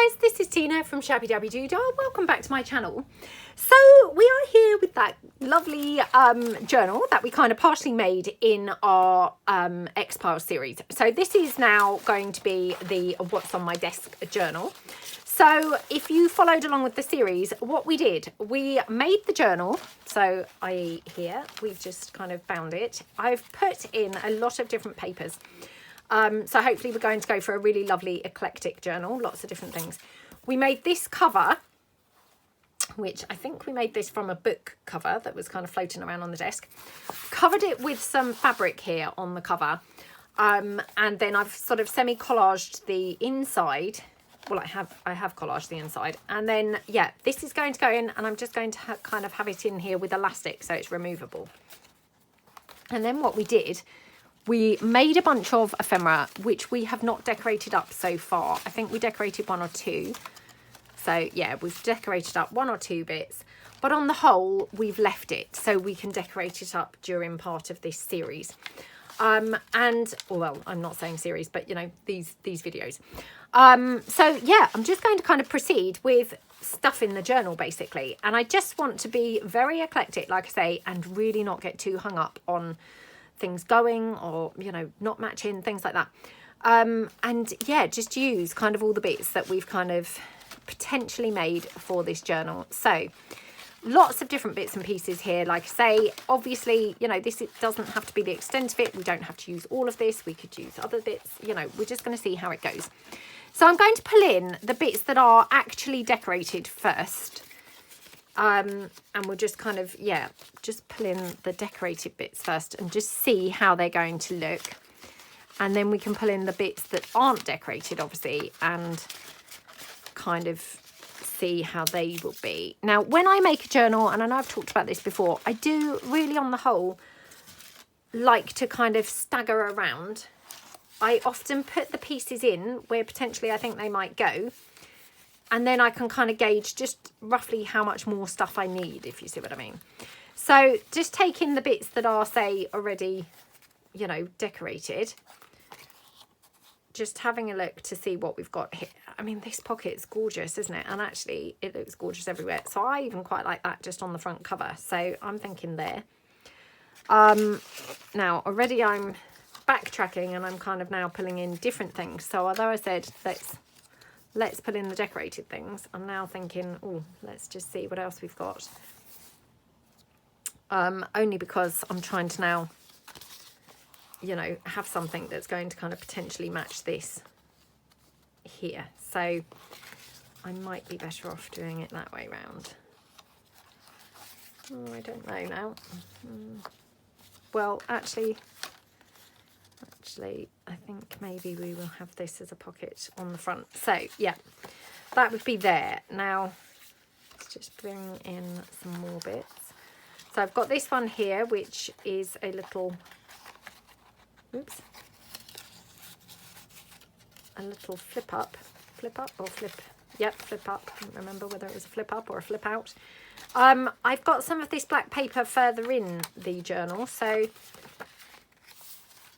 guys, this is Tina from Shabbydabbydoodah. Welcome back to my channel. So we are here with that lovely journal that we kind of partially made in our X-Pile series. So this is now going to be the What's on My Desk journal. So if you followed along with the series, what we did, we made the journal. So here, we've just kind of bound it. I've put in a lot of different papers. So hopefully we're going to go for a really lovely eclectic journal, lots of different things. We made this cover, which I think we made this from a book cover that was kind of floating around on the desk. Covered it with some fabric here on the cover. And then I've sort of semi-collaged the inside. Well, I have collaged the inside. And then, yeah, this is going to go in, and I'm just going to kind of have it in here with elastic so it's removable. And then what we did, we made a bunch of ephemera, which we have not decorated up so far. I think we decorated one or two. So, yeah, we've decorated up one or two bits. But on the whole, we've left it so we can decorate it up during part of this series. Well, I'm not saying series, but, you know, these videos. So, yeah, I'm just going to kind of proceed with stuff in the journal, basically. And I just want to be very eclectic, like I say, and really not get too hung up on things going or, you know, not matching, things like that. And yeah, just use kind of all the bits that we've kind of potentially made for this journal. So lots of different bits and pieces here. Like I say, obviously, you know, it doesn't have to be the extent of it. We don't have to use all of this. We could use other bits, you know, we're just going to see how it goes. So I'm going to pull in the bits that are actually decorated first. And we'll just kind of, yeah, just pull in the decorated bits first and just see how they're going to look. And then we can pull in the bits that aren't decorated, obviously, and kind of see how they will be. Now, when I make a journal, and I know I've talked about this before, I do really, on the whole, like to kind of stagger around. I often put the pieces in where potentially I think they might go. And then I can kind of gauge just roughly how much more stuff I need, if you see what I mean. So just taking the bits that are, say, already, you know, decorated. Just having a look to see what we've got here. I mean, this pocket's gorgeous, isn't it? And actually, it looks gorgeous everywhere. So I even quite like that just on the front cover. So I'm thinking there. Now, already I'm backtracking and I'm kind of now pulling in different things. So although I said let's put in the decorated things, I'm now thinking, oh, let's just see what else we've got. Only because I'm trying to now, you know, have something that's going to kind of potentially match this here. So I might be better off doing it that way round. Oh, I don't know now. Well, actually, I think maybe we will have this as a pocket on the front. So, yeah, that would be there. Now, let's just bring in some more bits. So I've got this one here, which is a little, oops, a little flip up or flip, yep, flip up. I can't remember whether it was a flip up or a flip out. I've got some of this black paper further in the journal, so,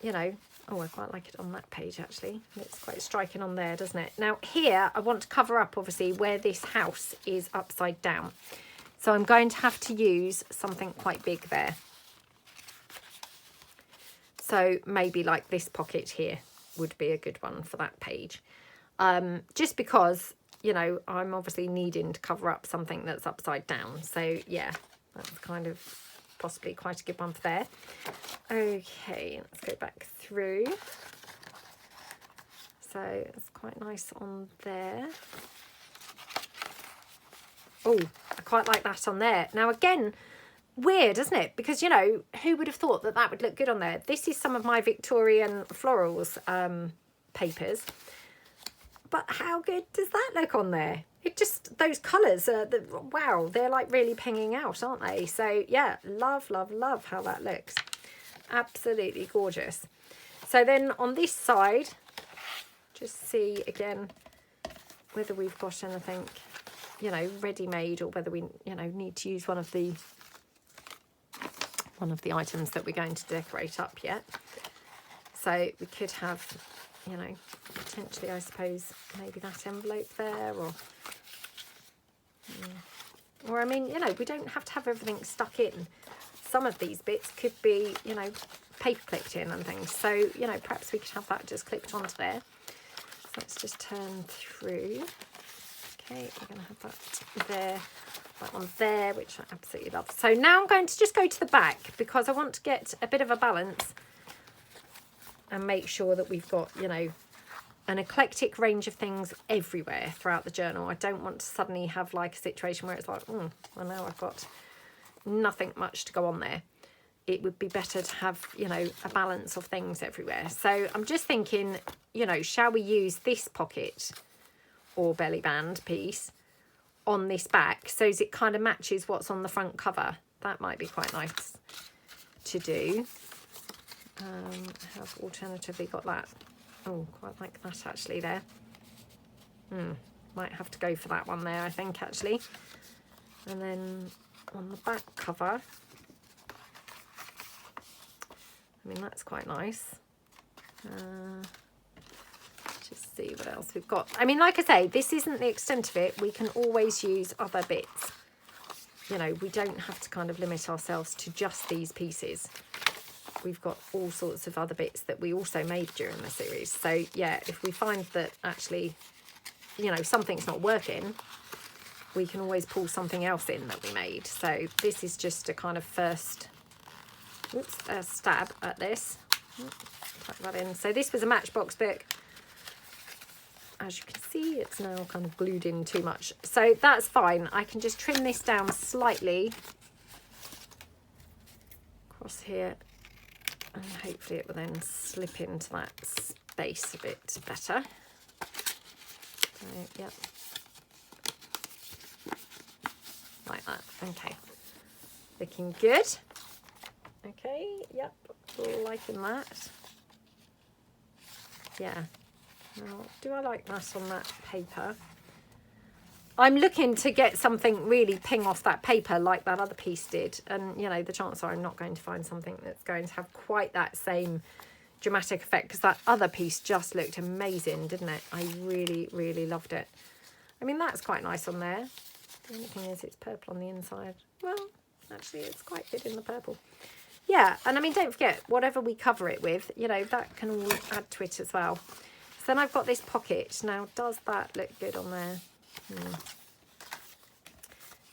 you know, oh, I quite like it on that page, actually. It's quite striking on there, doesn't it? Now, here, I want to cover up, obviously, where this house is upside down. So I'm going to have to use something quite big there. So maybe like this pocket here would be a good one for that page. Just because, you know, I'm obviously needing to cover up something that's upside down. So, yeah, that's kind of possibly quite a good one for there. Okay, let's go back through. So it's quite nice on there. Oh, I quite like that on there. Now again, weird, isn't it? Because, you know, who would have thought that that would look good on there? This is some of my Victorian florals papers. But how good does that look on there? It just, those colours, wow, they're like really pinging out, aren't they? So, yeah, love, love, love how that looks. Absolutely gorgeous. So then on this side, just see again whether we've got anything, you know, ready-made, or whether we, you know, need to use one of the items that we're going to decorate up yet. So we could have you know, potentially, I suppose, maybe that envelope there, or I mean, you know, we don't have to have everything stuck in. Some of these bits could be, you know, paper clipped in and things. So, you know, perhaps we could have that just clipped onto there. So let's just turn through. Okay, we're going to have that there, that one there, which I absolutely love. So now I'm going to just go to the back because I want to get a bit of a balance and make sure that we've got, you know, an eclectic range of things everywhere throughout the journal. I don't want to suddenly have like a situation where it's like, well, now I've got nothing much to go on there. It would be better to have, you know, a balance of things everywhere. So I'm just thinking, you know, shall we use this pocket or belly band piece on this back so as it kind of matches what's on the front cover? That might be quite nice to do. Have alternatively got that. Oh, quite like that actually there. Might have to go for that one there, I think, actually. And then on the back cover, I mean, that's quite nice. Just see what else we've got. I mean, like I say, this isn't the extent of it. We can always use other bits. You know, we don't have to kind of limit ourselves to just these pieces. We've got all sorts of other bits that we also made during the series. So, yeah, if we find that actually, you know, something's not working, we can always pull something else in that we made. So this is just a kind of first stab at this. Tuck that in. So this was a Matchbox book. As you can see, it's now kind of glued in too much. So that's fine. I can just trim this down slightly across here, and hopefully it will then slip into that space a bit better. So, yep. Like that. Okay. Looking good. Okay, yep. Liking that. Yeah. Now, do I like that on that paper? I'm looking to get something really ping off that paper like that other piece did. And, you know, the chances are I'm not going to find something that's going to have quite that same dramatic effect, because that other piece just looked amazing, didn't it? I really, really loved it. I mean, that's quite nice on there. The only thing is it's purple on the inside. Well, actually, it's quite good in the purple. Yeah, and I mean, don't forget, whatever we cover it with, you know, that can all add to it as well. So then I've got this pocket. Now, does that look good on there?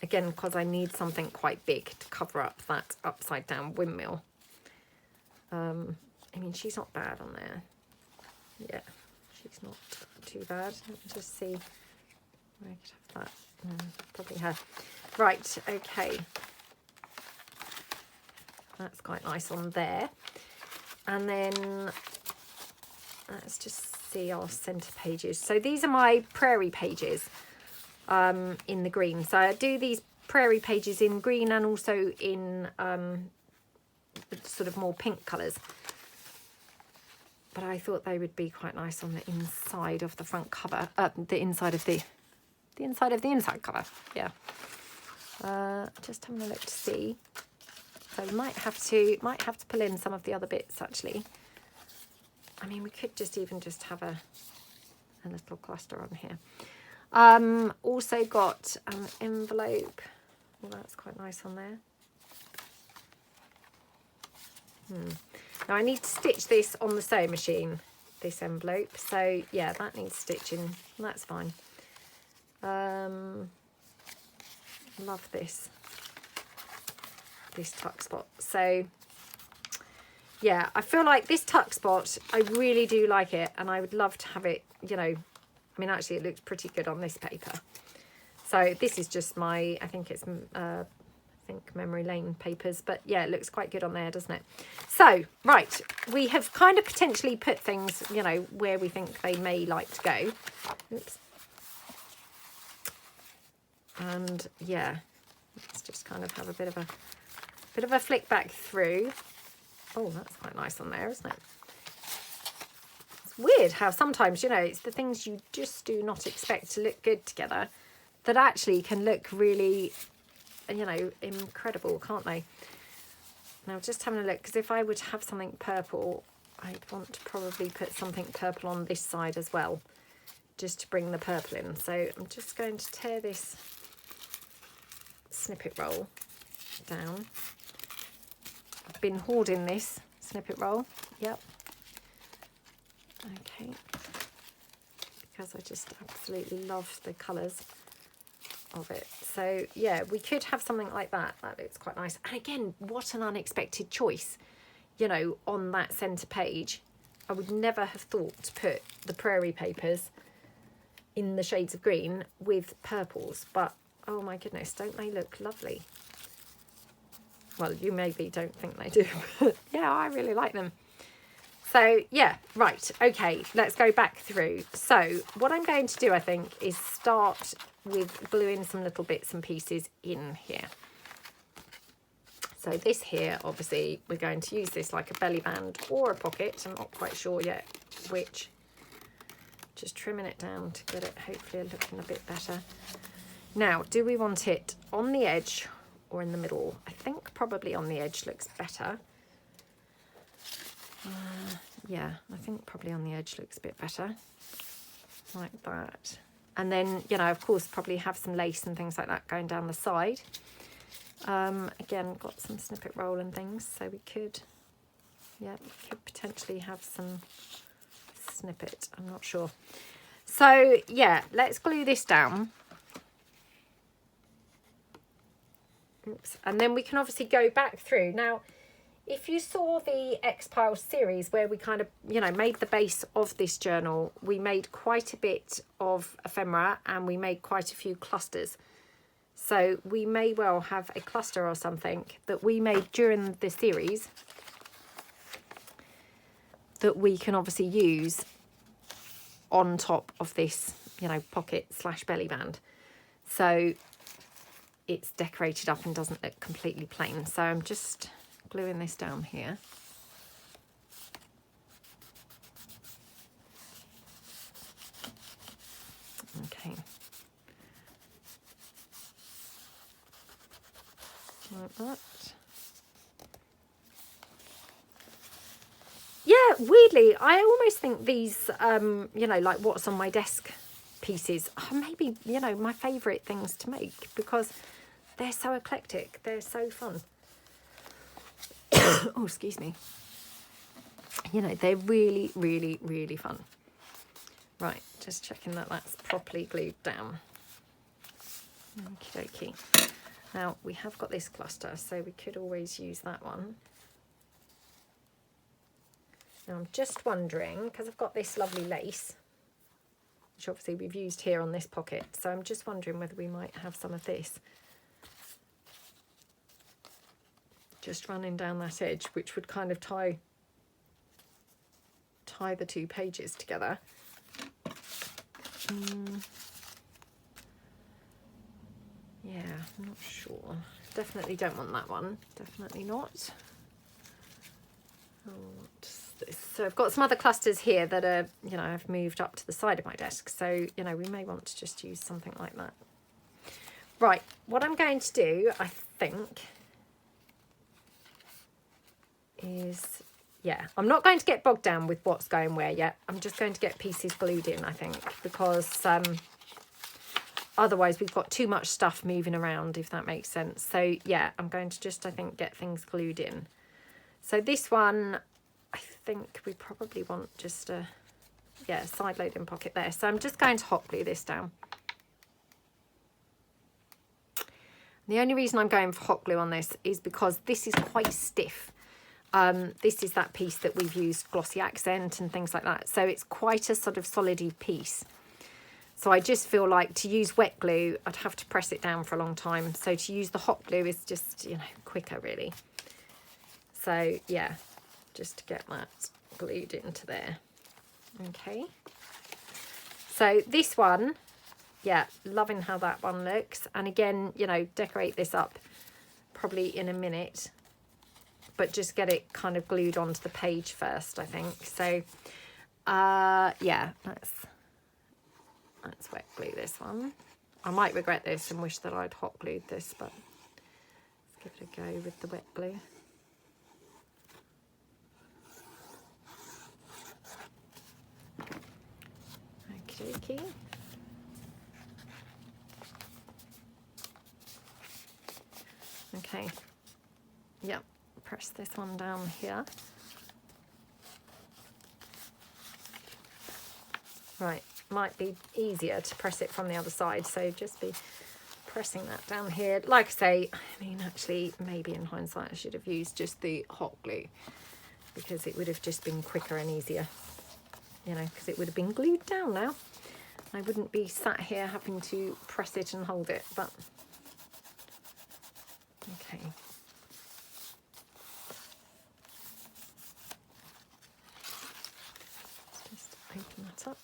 Again, because I need something quite big to cover up that upside down windmill. I mean, she's not bad on there. Yeah, she's not too bad. Let me just see where I could have that. Probably her. Right, okay. That's quite nice on there. And then let's just see our centre pages. So these are my prairie pages in the green. So I do these prairie pages in green and also in sort of more pink colours. But I thought they would be quite nice on the inside of the front cover, the inside of the inside cover. Yeah. Just having a look to see. So we might have to pull in some of the other bits actually. I mean, we could just have a little cluster on here. Also got an envelope. Well, that's quite nice on there. Now I need to stitch this on the sewing machine, this envelope. So yeah, that needs stitching. That's fine. Love this tuck spot. So yeah, I feel like this tuck spot, I really do like it, and I would love to have it, you know, I mean, actually it looks pretty good on this paper. So this is just my, I think it's Memory Lane papers, but yeah, it looks quite good on there, doesn't it? So right, we have kind of potentially put things, you know, where we think they may like to go. Oops. And yeah, let's just kind of have a bit of a flick back through. Oh, that's quite nice on there, isn't it? It's weird how sometimes, you know, it's the things you just do not expect to look good together that actually can look really, you know, incredible, can't they? Now, just having a look, because if I would have something purple, I'd want to probably put something purple on this side as well, just to bring the purple in. So I'm just going to tear this snippet roll down. I've been hoarding this snippet roll, yep. Okay, because I just absolutely love the colours of it. So yeah, we could have something like that. That looks quite nice. And again, what an unexpected choice, you know, on that centre page. I would never have thought to put the prairie papers in the shades of green with purples, but oh my goodness, don't they look lovely? Well, you maybe don't think they do, but yeah, I really like them. So yeah, right, okay, let's go back through. So what I'm going to do, I think, is start with gluing some little bits and pieces in here. So this here, obviously, we're going to use this like a belly band or a pocket. I'm not quite sure yet which. Just trimming it down to get it hopefully looking a bit better. Now, do we want it on the edge or in the middle? I think probably on the edge looks better. Yeah, I think probably on the edge looks a bit better, like that. And then, you know, of course, probably have some lace and things like that going down the side. Again, got some snippet roll and things, so we could, yeah, we could potentially have some snippet, I'm not sure. So yeah, let's glue this down. Oops. And then we can obviously go back through. Now, if you saw the X-Piles series where we kind of, you know, made the base of this journal, we made quite a bit of ephemera and we made quite a few clusters. So we may well have a cluster or something that we made during the series that we can obviously use on top of this, you know, pocket / belly band. So it's decorated up and doesn't look completely plain. So I'm just gluing this down here. Okay. Like that. Yeah, weirdly, I almost think these, you know, like what's on my desk pieces are maybe, you know, my favourite things to make because they're so eclectic. They're so fun. Oh, excuse me. You know, they're really, really, really fun. Right, just checking that that's properly glued down. Okie dokie. Now, we have got this cluster, so we could always use that one. Now, I'm just wondering, because I've got this lovely lace, which obviously we've used here on this pocket, so I'm just wondering whether we might have some of this just running down that edge, which would kind of tie the two pages together. Yeah, I'm not sure. Definitely don't want that one. Definitely not. Oh, what's this? So I've got some other clusters here that are, you know, I've moved up to the side of my desk. So, you know, we may want to just use something like that. Right, what I'm going to do, I think, is, yeah, I'm not going to get bogged down with what's going where yet. I'm just going to get pieces glued in, I think, because otherwise we've got too much stuff moving around, if that makes sense. So yeah, I'm going to just, I think, get things glued in. So this one, I think we probably want just a, yeah, side loading pocket there. So I'm just going to hot glue this down. The only reason I'm going for hot glue on this is because this is quite stiff. This is that piece that we've used glossy accent and things like that. So it's quite a sort of solidy piece. So I just feel like to use wet glue, I'd have to press it down for a long time. So to use the hot glue is just, you know, quicker really. So yeah, just to get that glued into there. Okay. So this one, yeah, loving how that one looks. And again, you know, decorate this up probably in a minute, but just get it kind of glued onto the page first, I think. So yeah, let's wet glue this one. I might regret this and wish that I'd hot glued this, but let's give it a go with the wet glue. dokey. Okay, yep, press this one down here. Right, might be easier to press it from the other side, so just be pressing that down here. Like I say, I mean, actually, maybe in hindsight I should have used just the hot glue, because it would have just been quicker and easier, you know, because it would have been glued down now. I wouldn't be sat here having to press it and hold it, but okay. Let's just open that up.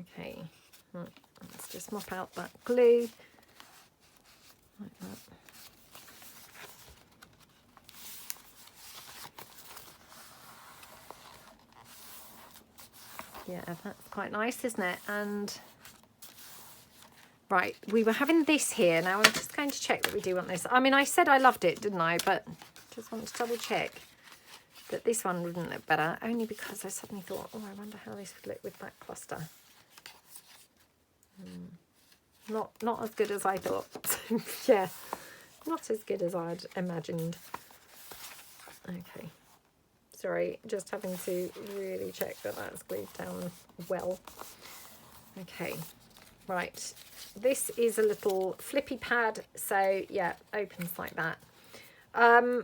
Okay, right, let's just mop out that glue like that. Yeah, that's quite nice, isn't it? And right, we were having this here. Now I'm just going to check that we do want this. I mean, I said I loved it, didn't I? But just want to double check that this one wouldn't look better, only because I suddenly thought, oh, I wonder how this would look with that cluster. Not as good as I thought. Yeah, not as good as I'd imagined. Okay. Sorry, just having to really check that that's glued down well. Okay, right. This is a little flippy pad, so yeah, opens like that.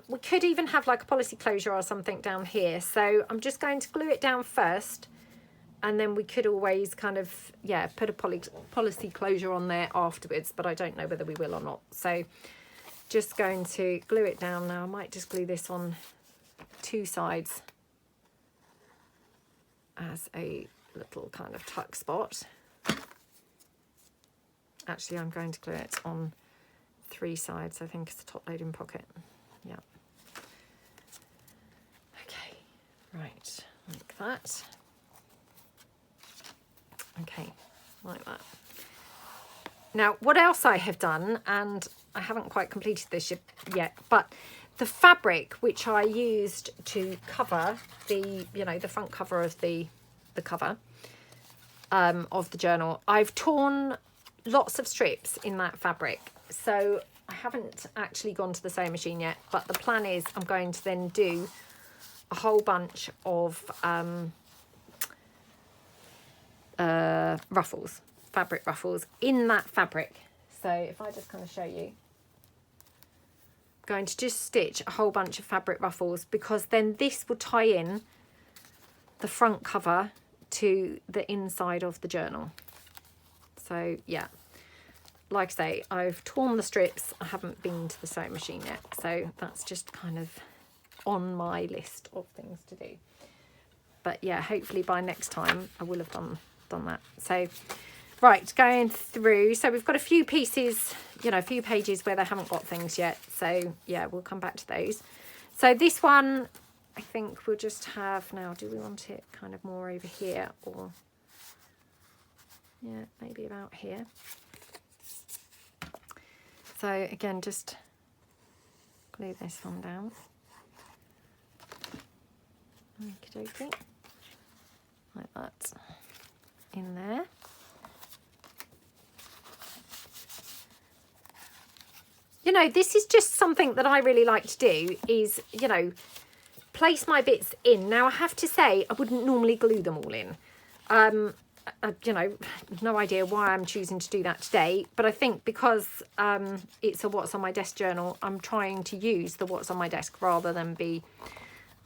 We could even have like a policy closure or something down here. So I'm just going to glue it down first, and then we could always kind of, yeah, put a policy closure on there afterwards, but I don't know whether we will or not. So just going to glue it down now. I might just glue this on two sides as a little kind of tuck spot. Actually, I'm going to glue it on three sides. I think it's the top loading pocket. Yeah. Okay, right, like that. Okay, like that. Now, what else I have done, and I haven't quite completed this yet, but the fabric which I used to cover the, you know, the front cover of the cover of the journal, I've torn lots of strips in that fabric. So I haven't actually gone to the sewing machine yet, but the plan is I'm going to then do a whole bunch of ruffles, fabric ruffles in that fabric. So if I just kind of show you, going to just stitch a whole bunch of fabric ruffles, because then this will tie in the front cover to the inside of the journal. So yeah, like I say, I've torn the strips. I haven't been to the sewing machine yet, so that's just kind of on my list of things to do. But yeah, hopefully by next time I will have done that. So right, going through, so we've got a few pieces, you know, a few pages where they haven't got things yet, so yeah, we'll come back to those. So this one I think we'll just have, now do we want it kind of more over here, or yeah, maybe about here. So again, just glue this one down. Okie dokie, like that in there. You know, this is just something that I really like to do, is, you know, place my bits in. Now I have to say, I wouldn't normally glue them all in. You know, no idea why I'm choosing to do that today, but I think because it's a what's on my desk journal, I'm trying to use the what's on my desk rather than be,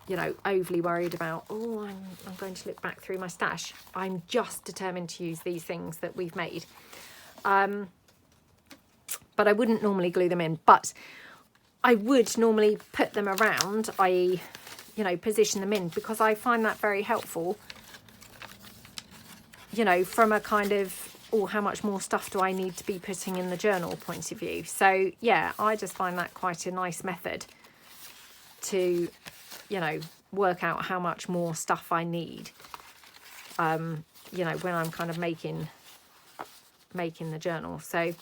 you know, overly worried about, oh, I'm going to look back through my stash. I'm just determined to use these things that we've made. But I wouldn't normally glue them in, but I would normally put them around, i.e., you know, position them in, because I find that very helpful, you know, from a kind of, oh, how much more stuff do I need to be putting in the journal point of view. So yeah, I just find that quite a nice method to, you know, work out how much more stuff I need, you know, when I'm kind of making the journal. So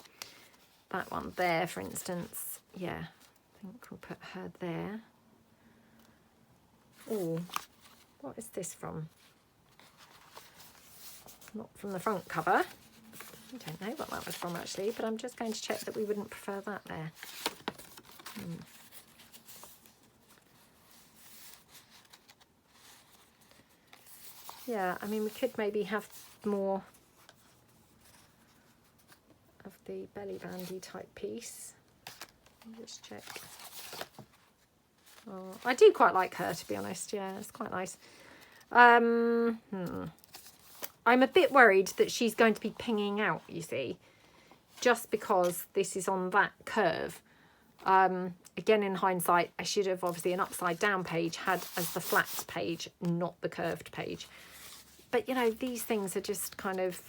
that one there, for instance, yeah, I think we'll put her there. Oh, what is this from? not from the front cover. I don't know what that was from actually, but I'm just going to check that we wouldn't prefer that there. Yeah, I mean, we could maybe have more of the belly bandy type piece. Let me just check. Oh, I do quite like her, to be honest. Yeah, it's quite nice. I'm a bit worried that she's going to be pinging out, you see, just because this is on that curve. Again, in hindsight, I should have obviously an upside down page had as the flat page, not the curved page. But, you know, these things are just kind of,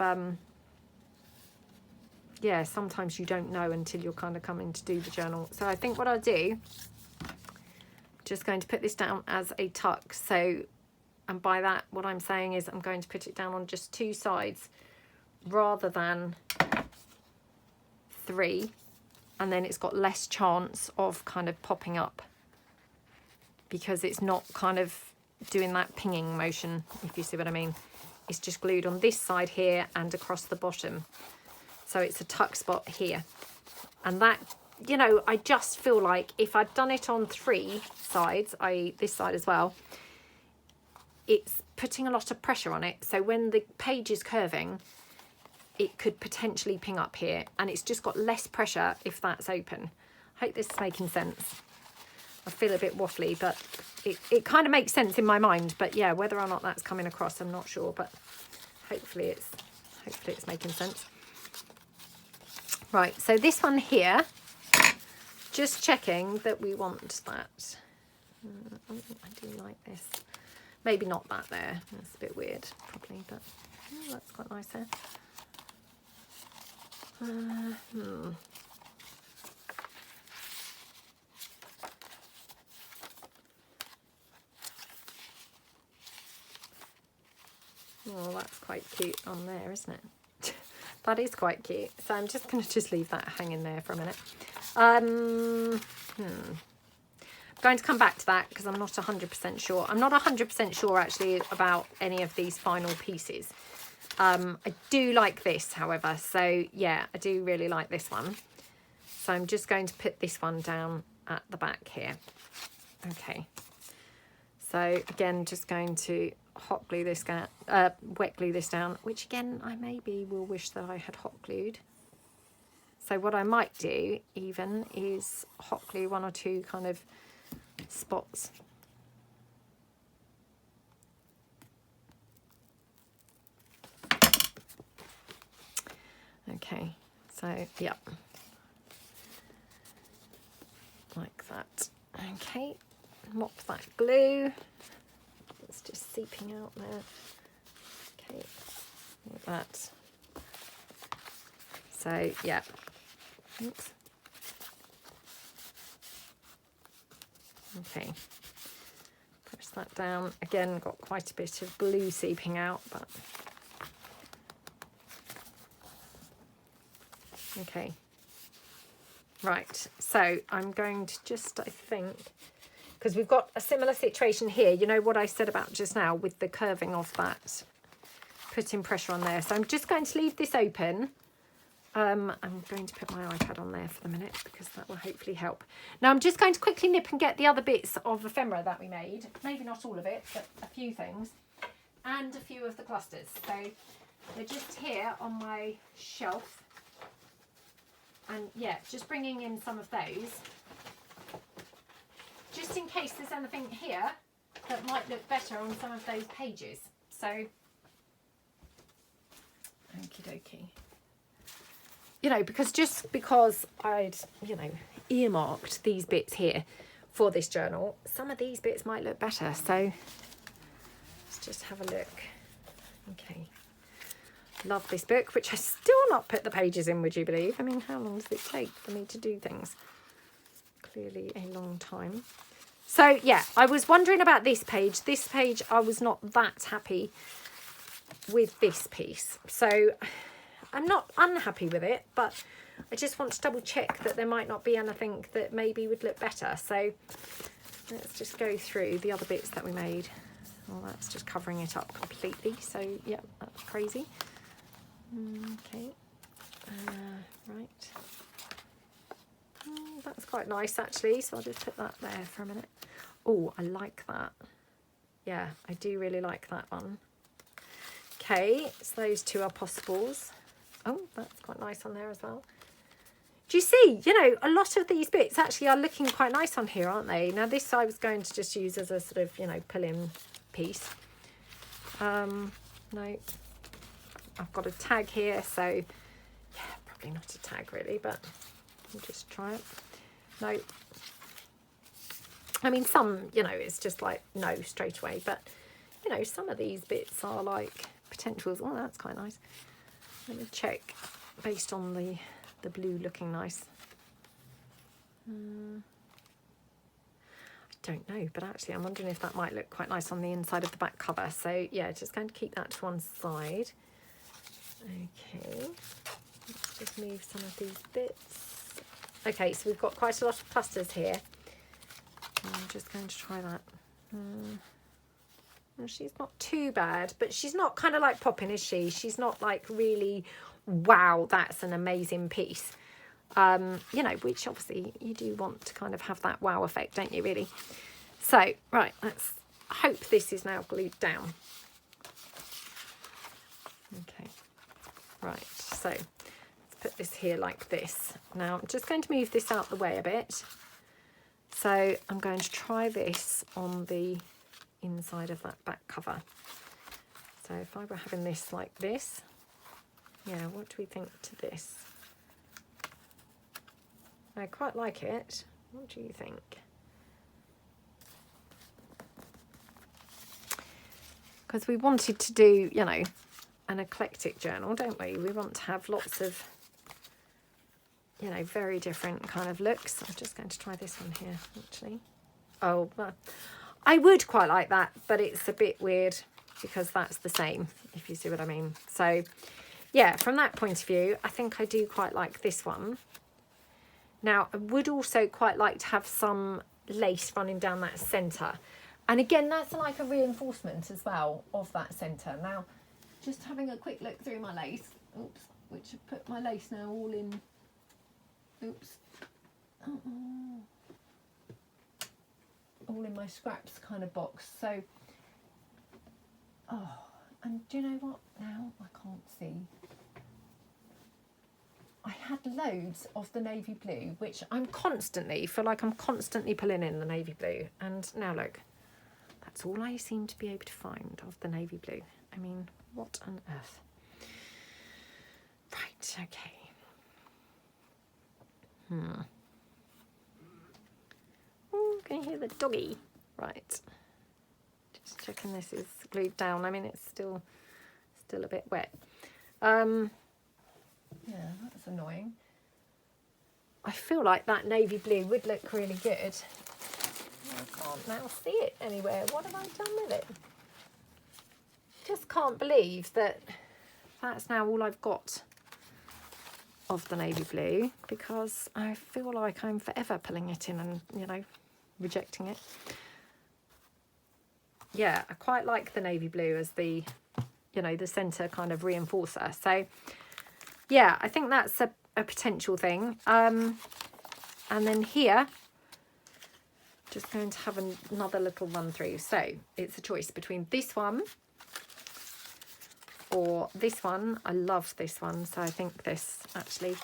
yeah, sometimes you don't know until you're kind of coming to do the journal. So I think what I'll do, just going to put this down as a tuck. So, and by that, what I'm saying is I'm going to put it down on just 2 sides rather than 3. And then it's got less chance of kind of popping up because it's not kind of doing that pinging motion, if you see what I mean. It's just glued on this side here and across the bottom. So it's a tuck spot here. And that, you know, I just feel like if I'd done it on 3 sides, i.e. this side as well, it's putting a lot of pressure on it. So when the page is curving, it could potentially ping up here, and it's just got less pressure if that's open. I hope this is making sense. I feel a bit waffly, but it kind of makes sense in my mind. But yeah, whether or not that's coming across, I'm not sure, but hopefully it's making sense. Right, so this one here, just checking that we want that. I do like this. Maybe not that there. That's a bit weird, probably, but that's quite nice there. Oh, that's quite cute on there, isn't it? That is quite cute. So I'm just going to just leave that hanging there for a minute. I'm going to come back to that because I'm not 100% sure. I'm not 100% sure actually about any of these final pieces. I do like this, however, so yeah, I do really like this one. So I'm just going to put this one down at the back here. Okay. So again, just going to hot glue this down, wet glue this down, which again, I maybe will wish that I had hot glued. So what I might do even is hot glue 1 or 2 kind of spots. Okay, so yeah, like that. Okay, mop that glue. It's just seeping out there. Okay, like that. So yeah. Oops. Okay, press that down. Again, got quite a bit of glue seeping out, but okay. Right, so I'm going to just, I think, because we've got a similar situation here, you know what I said about just now with the curving of that, putting pressure on there. So I'm just going to leave this open. I'm going to put my iPad on there for the minute because that will hopefully help. Now I'm just going to quickly nip and get the other bits of ephemera that we made. Maybe not all of it, but a few things. And a few of the clusters. So they're just here on my shelf. And yeah, just bringing in some of those. Just in case there's anything here that might look better on some of those pages. So, okie dokie. You know, because I'd, you know, earmarked these bits here for this journal, some of these bits might look better. So let's just have a look. Okay. Love this book, which I still not put the pages in, would you believe? I mean, how long does it take for me to do things? Clearly a long time. So yeah, I was wondering about this page. This page, I was not that happy with this piece. So I'm not unhappy with it, but I just want to double check that there might not be anything that maybe would look better. So let's just go through the other bits that we made. Well, that's just covering it up completely. So yeah, that's crazy. Okay, right. That's quite nice actually, so I'll just put that there for a minute. Oh, I like that. Yeah, I do really like that one. Okay, so those two are possibles. Oh, that's quite nice on there as well. Do you see, you know, a lot of these bits actually are looking quite nice on here, aren't they? Now this I was going to just use as a sort of, you know, pull-in piece. No, I've got a tag here, so yeah, probably not a tag really, but we'll just try it. No. I mean, some, you know, it's just like no straight away, but you know, some of these bits are like potentials. Oh, that's quite nice. Let me check based on the blue looking nice. I don't know, but actually I'm wondering if that might look quite nice on the inside of the back cover. So yeah, just going to keep that to one side. Okay, let's just move some of these bits. Okay, so we've got quite a lot of clusters here. I'm just going to try that. Well, she's not too bad, but she's not kind of like popping, is she? She's not like really, wow, that's an amazing piece. You know, which obviously you do want to kind of have that wow effect, don't you, really? So, right, let's hope this is now glued down. Okay, right, so let's put this here like this. Now, I'm just going to move this out the way a bit. So, I'm going to try this on the inside of that back cover. So, if I were having this like this, yeah, what do we think to this? I quite like it. What do you think? Because we wanted to do, you know, an eclectic journal, don't we? We want to have lots of, you know, very different kind of looks. I'm just going to try this one here, actually. Oh, well, I would quite like that, but it's a bit weird because that's the same, if you see what I mean. So, yeah, from that point of view, I think I do quite like this one. Now, I would also quite like to have some lace running down that centre. And again, that's like a reinforcement as well of that centre. Now, just having a quick look through my lace. Oops, which I've put my lace now all in. Oops. All in my scraps kind of box. So, oh, and do you know what? Now I can't see. I had loads of the navy blue, which I'm constantly, feel like I'm constantly pulling in the navy blue. And now look, that's all I seem to be able to find of the navy blue. I mean, what on earth? Right, okay. Oh, can you hear the doggy? Right. Just checking this is glued down. I mean, it's still a bit wet. Yeah, that's annoying. I feel like that navy blue would look really good. I can't now see it anywhere. What have I done with it? Just can't believe that that's now all I've got of the navy blue, because I feel like I'm forever pulling it in and, you know, rejecting it. Yeah, I quite like the navy blue as the, you know, the centre kind of reinforcer. So, yeah, I think that's a potential thing. And then here, just going to have another little run through. So it's a choice between this one or this one. I love this one, so I think this actually,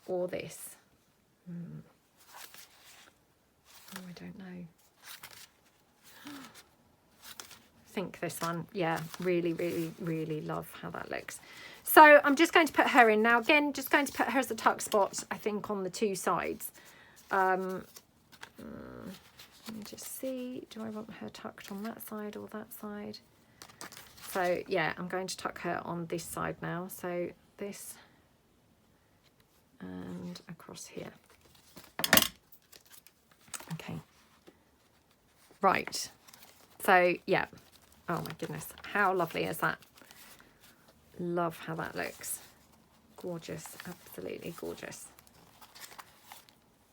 or this. Oh, I don't know. I think this one. Yeah, really, really, really love how that looks. So I'm just going to put her in now. Again, just going to put her as a tuck spot, I think, on the two sides. Let me just see. Do I want her tucked on that side or that side? So, yeah, I'm going to tuck her on this side now. So this and across here. Okay. Right. So, yeah. Oh, my goodness. How lovely is that? Love how that looks. Gorgeous. Absolutely gorgeous.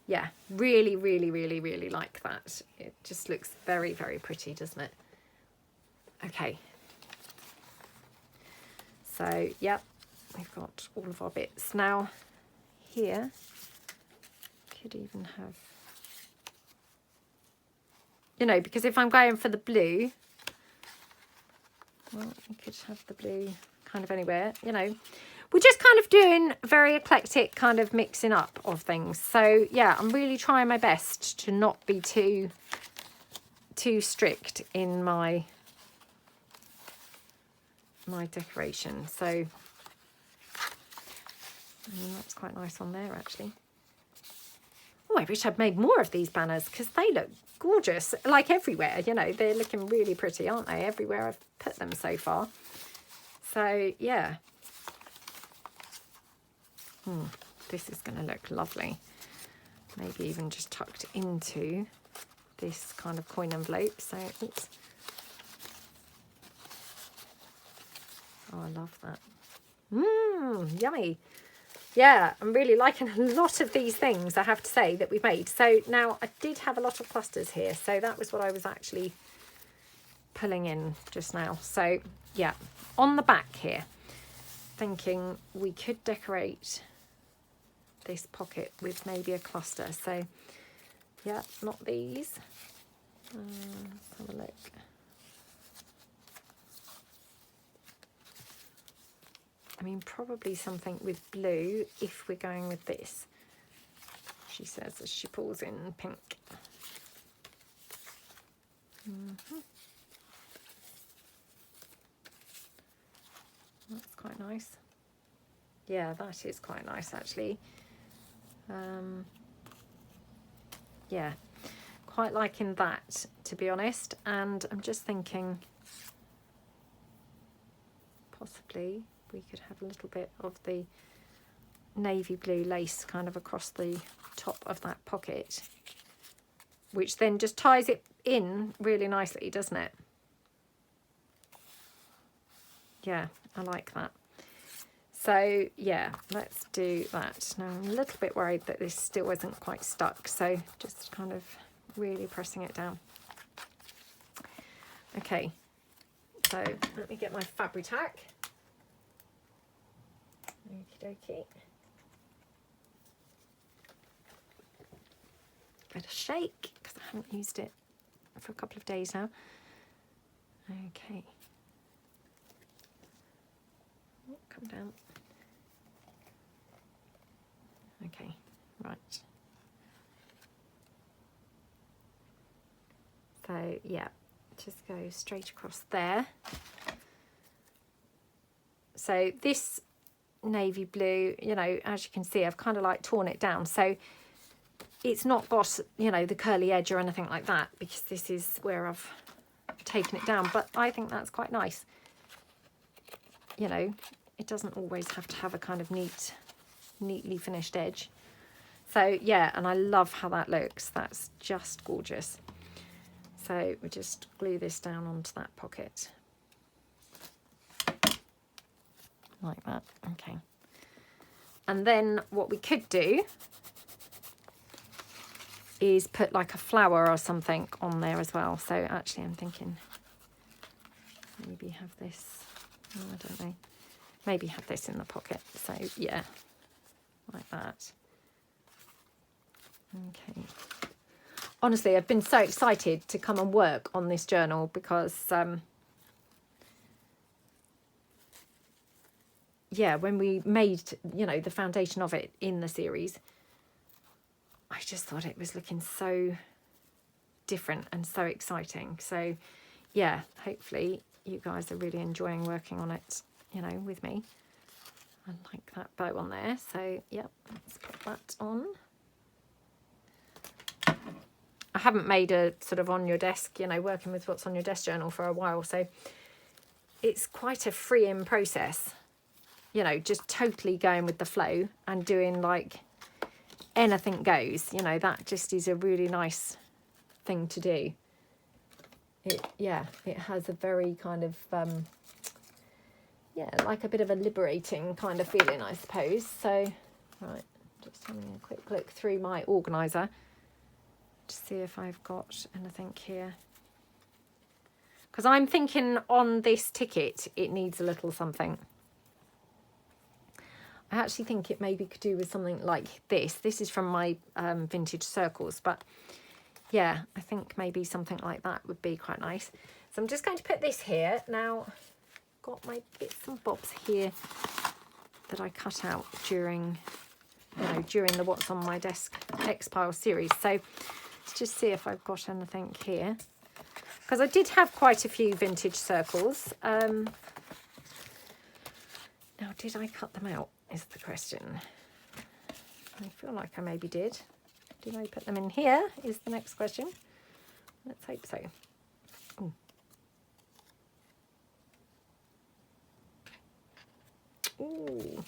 Yeah, really, really, really, really like that. It just looks very, very pretty, doesn't it? Okay. So, yep. we've got all of our bits. Now here, could even have, you know, because if I'm going for the blue, well, you could have the blue kind of anywhere, you know. We're just kind of doing very eclectic kind of mixing up of things. So yeah, I'm really trying my best to not be too strict in my decoration. So that's quite nice on there actually. Oh, I wish I'd made more of these banners because they look gorgeous, like everywhere, you know. They're looking really pretty, aren't they, everywhere I've put them so far. So yeah, this is going to look lovely, maybe even just tucked into this kind of coin envelope. So oops. Oh, I love that. Yummy. Yeah, I'm really liking a lot of these things, I have to say, that we made. So now I did have a lot of clusters here, so that was what I was actually pulling in just now. So yeah, on the back here, thinking we could decorate this pocket with maybe a cluster. So yeah, not these. Let's have a look. I mean, probably something with blue if we're going with this, she says as she pulls in pink. That's quite nice. Yeah, that is quite nice actually. Yeah, quite liking that, to be honest. And I'm just thinking possibly we could have a little bit of the navy blue lace kind of across the top of that pocket, which then just ties it in really nicely, doesn't it? Yeah, I like that. So yeah, let's do that. Now I'm a little bit worried that this still isn't quite stuck, so just kind of really pressing it down. Okay, so let me get my Fabri-Tac. Okie dokie. Give it a shake because I haven't used it for a couple of days now. Okay. Oh, come down. Okay, right. So yeah, just go straight across there. So this navy blue, you know, as you can see, I've kind of like torn it down, so it's not got, you know, the curly edge or anything like that, because this is where I've taken it down. But I think that's quite nice, you know. It doesn't always have to have a kind of neatly finished edge. So yeah, and I love how that looks. That's just gorgeous. So we just glue this down onto that pocket like that. Okay, and then what we could do is put like a flower or something on there as well. So actually I'm thinking maybe have this, oh, I don't know, maybe have this in the pocket. So yeah, like that. Okay. Honestly, I've been so excited to come and work on this journal because yeah, when we made, you know, the foundation of it in the series, I just thought it was looking so different and so exciting. So yeah, hopefully you guys are really enjoying working on it, you know, with me. I like that bow on there. So yep, let's put that on. I haven't made a sort of on your desk, you know, working with what's on your desk journal for a while, so it's quite a freeing process, you know, just totally going with the flow and doing like anything goes, you know. That just is a really nice thing to do. Yeah, it has a very kind of yeah, like a bit of a liberating kind of feeling, I suppose. So right, just having a quick look through my organizer to see if I've got anything here, because I'm thinking on this ticket it needs a little something. I actually think it maybe could do with something like this. This is from my vintage circles, but yeah, I think maybe something like that would be quite nice. So I'm just going to put this here. Now, got my bits and bobs here that I cut out during, during the What's on My Desk X-Pile series. So let's just see if I've got anything here. Because I did have quite a few vintage circles. Now, did I cut them out, is the question. I feel like I maybe did. Did I put them in here, is the next question. Let's hope so. Ooh. Ooh.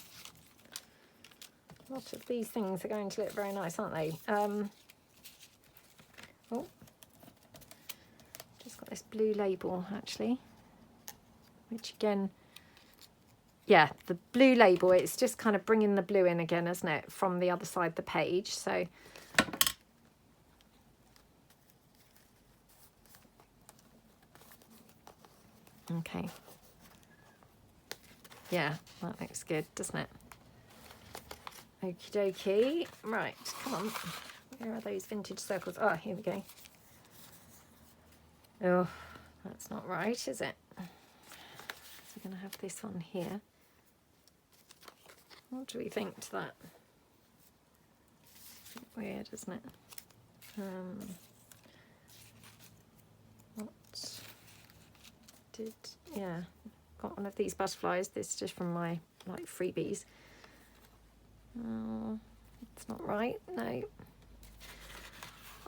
A lot of these things are going to look very nice, aren't they? Oh. Just got this blue label, actually. Which again... Yeah, the blue label, it's just kind of bringing the blue in again, isn't it, from the other side of the page. So, okay. Yeah, that looks good, doesn't it? Okie dokie. Right, come on. Where are those vintage circles? Oh, here we go. Oh, that's not right, is it? So we're going to have this one here. What do we think to that? Weird, isn't it? What did... Yeah, got one of these butterflies. This is just from my, like, freebies. Oh, it's not right, no.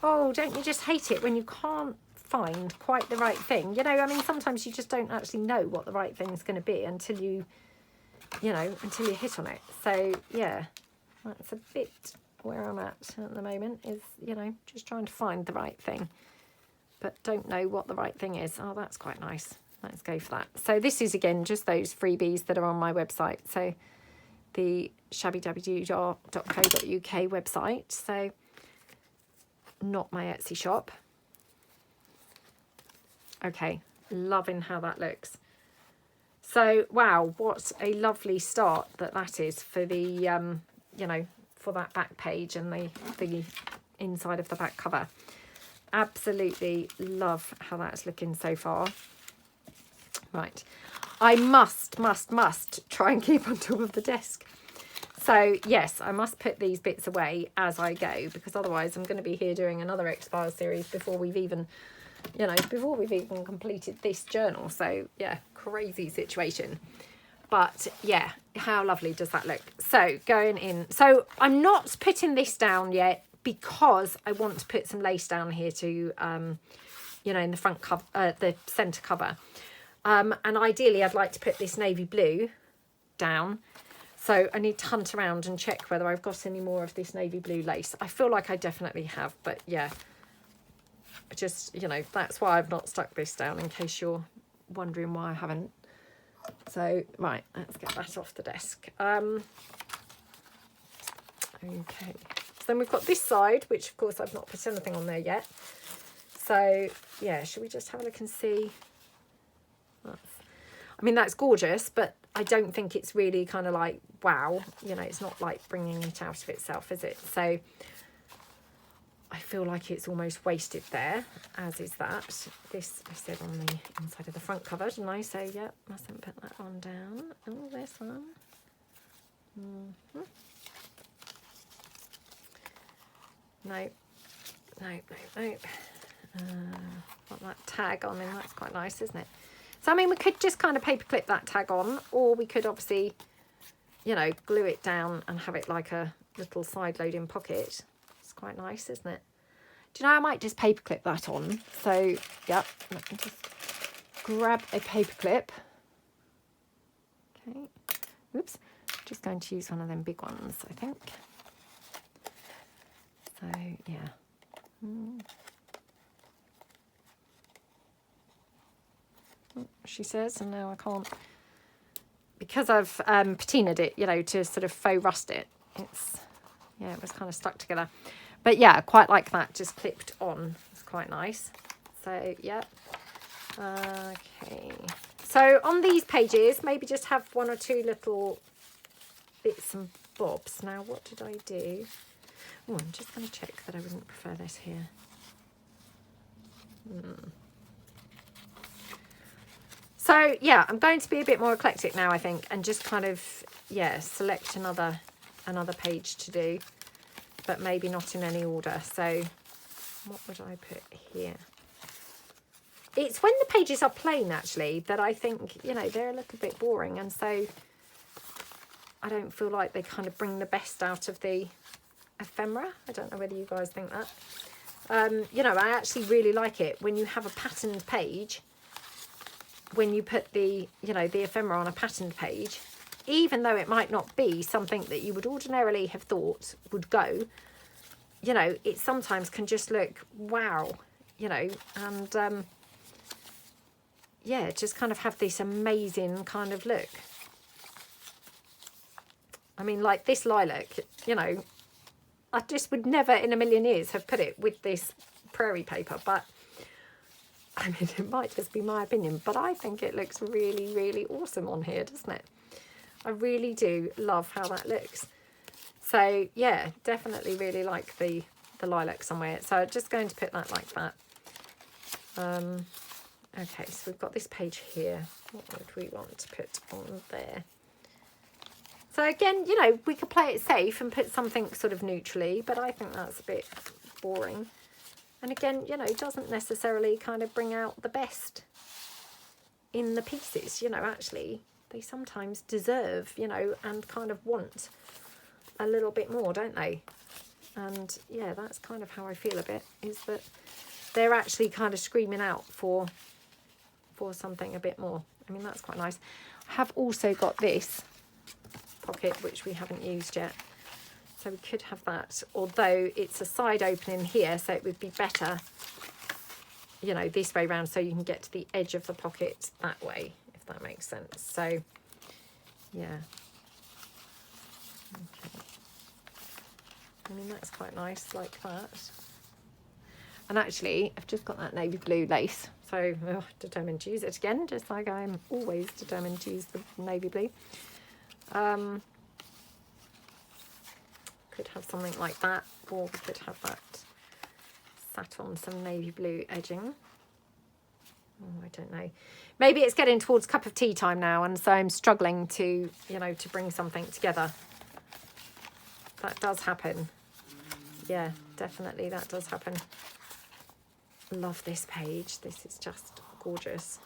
Oh, don't you just hate it when you can't find quite the right thing? You know, I mean, sometimes you just don't actually know what the right thing is going to be until you until you hit on it. So, yeah, that's a bit where I'm at the moment is, just trying to find the right thing, but don't know what the right thing is. Oh, that's quite nice. Let's go for that. So this is, again, just those freebies that are on my website. So the shabbydabbydoodah.co.uk website. So not my Etsy shop. Okay, loving how that looks. So, wow, what a lovely start that is for the, for that back page and the inside of the back cover. Absolutely love how that's looking so far. Right, I must try and keep on top of the desk. So, yes, I must put these bits away as I go, because otherwise I'm going to be here doing another X-Files series before we've even... before we've even completed this journal. So, yeah, crazy situation. But, yeah, how lovely does that look? So, going in. So, I'm not putting this down yet because I want to put some lace down here to, in the front cover, the centre cover. And ideally, I'd like to put this navy blue down. So, I need to hunt around and check whether I've got any more of this navy blue lace. I feel like I definitely have, but, yeah. Just, that's why I've not stuck this down, in case you're wondering why I haven't. So, right, let's get that off the desk. Okay. So then we've got this side, which, of course, I've not put anything on there yet. So, yeah, should we just have a look and see? I mean, that's gorgeous, but I don't think it's really kind of like, wow. It's not like bringing it out of itself, is it? So... I feel like it's almost wasted there, as is that. This, I said, on the inside of the front cover, didn't I? So, yeah, mustn't put that one down. Oh, this one. No. Got that tag on, and that's quite nice, isn't it? So, I mean, we could just kind of paperclip that tag on, or we could obviously, glue it down and have it like a little side-loading pocket. Quite nice, isn't it? Do you know, I might just paperclip that on. So, yep, let me just grab a paperclip. Okay, oops, just going to use one of them big ones, I think. So, yeah. She says, and now I can't, because I've patinaed it, to sort of faux rust it. Yeah, it was kind of stuck together. But yeah, I quite like that, just clipped on. It's quite nice. So, yeah. Okay. So, on these pages, maybe just have one or two little bits and bobs. Now, what did I do? Oh, I'm just going to check that I wouldn't prefer this here. So yeah, I'm going to be a bit more eclectic now, I think, and just kind of, yeah, select another page to do, but maybe not in any order. So what would I put here? It's when the pages are plain, actually, that I think, you know, they're a little bit boring, and so I don't feel like they kind of bring the best out of the ephemera. I don't know whether you guys think that. You know, I actually really like it when you have a patterned page, when you put the, you know, the ephemera on a patterned page, even though it might not be something that you would ordinarily have thought would go, you know, it sometimes can just look wow, you know, and yeah, just kind of have this amazing kind of look. I mean, like this lilac, you know, I just would never in a million years have put it with this prairie paper, but I mean, it might just be my opinion, but I think it looks really, really awesome on here, doesn't it? I really do love how that looks. So yeah, definitely really like the lilac somewhere. So I'm just going to put that like that. Okay, so we've got this page here. What would we want to put on there? So again, you know, we could play it safe and put something sort of neutrally, but I think that's a bit boring. And again, you know, it doesn't necessarily kind of bring out the best in the pieces. You know, actually, they sometimes deserve, you know, and kind of want a little bit more, don't they? And yeah, that's kind of how I feel a bit, is that they're actually kind of screaming out for something a bit more. I mean, that's quite nice. I have also got this pocket, which we haven't used yet. So we could have that, although it's a side opening here, so it would be better, you know, this way round, so you can get to the edge of the pocket that way, if that makes sense. So, yeah. Okay. I mean, that's quite nice, like that. And actually, I've just got that navy blue lace, so determined to use it again, just like I'm always determined to use the navy blue. Could have something like that, or we could have that sat on some navy blue edging. Oh, I don't know. Maybe it's getting towards cup of tea time now, and so I'm struggling to, you know, to bring something together. That does happen. Yeah, definitely that does happen. Love this page. This is just gorgeous.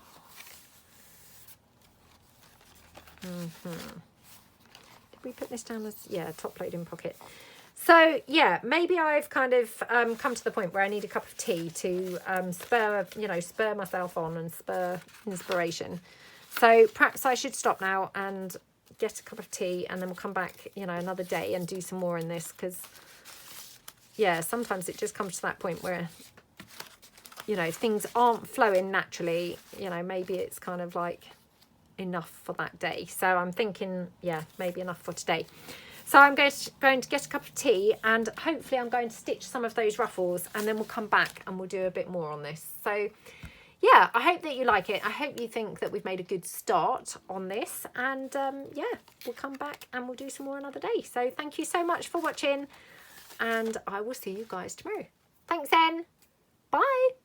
Did we put this down as, yeah, top loading pocket? So yeah, maybe I've kind of come to the point where I need a cup of tea to spur myself on and spur inspiration. So perhaps I should stop now and get a cup of tea, and then we'll come back, you know, another day and do some more in this, because yeah, sometimes it just comes to that point where, you know, things aren't flowing naturally. You know, maybe it's kind of like enough for that day. So I'm thinking, yeah, maybe enough for today. So I'm going to get a cup of tea, and hopefully I'm going to stitch some of those ruffles, and then we'll come back and we'll do a bit more on this. So yeah, I hope that you like it. I hope you think that we've made a good start on this, and yeah, we'll come back and we'll do some more another day. So thank you so much for watching, and I will see you guys tomorrow. Thanks then. Bye.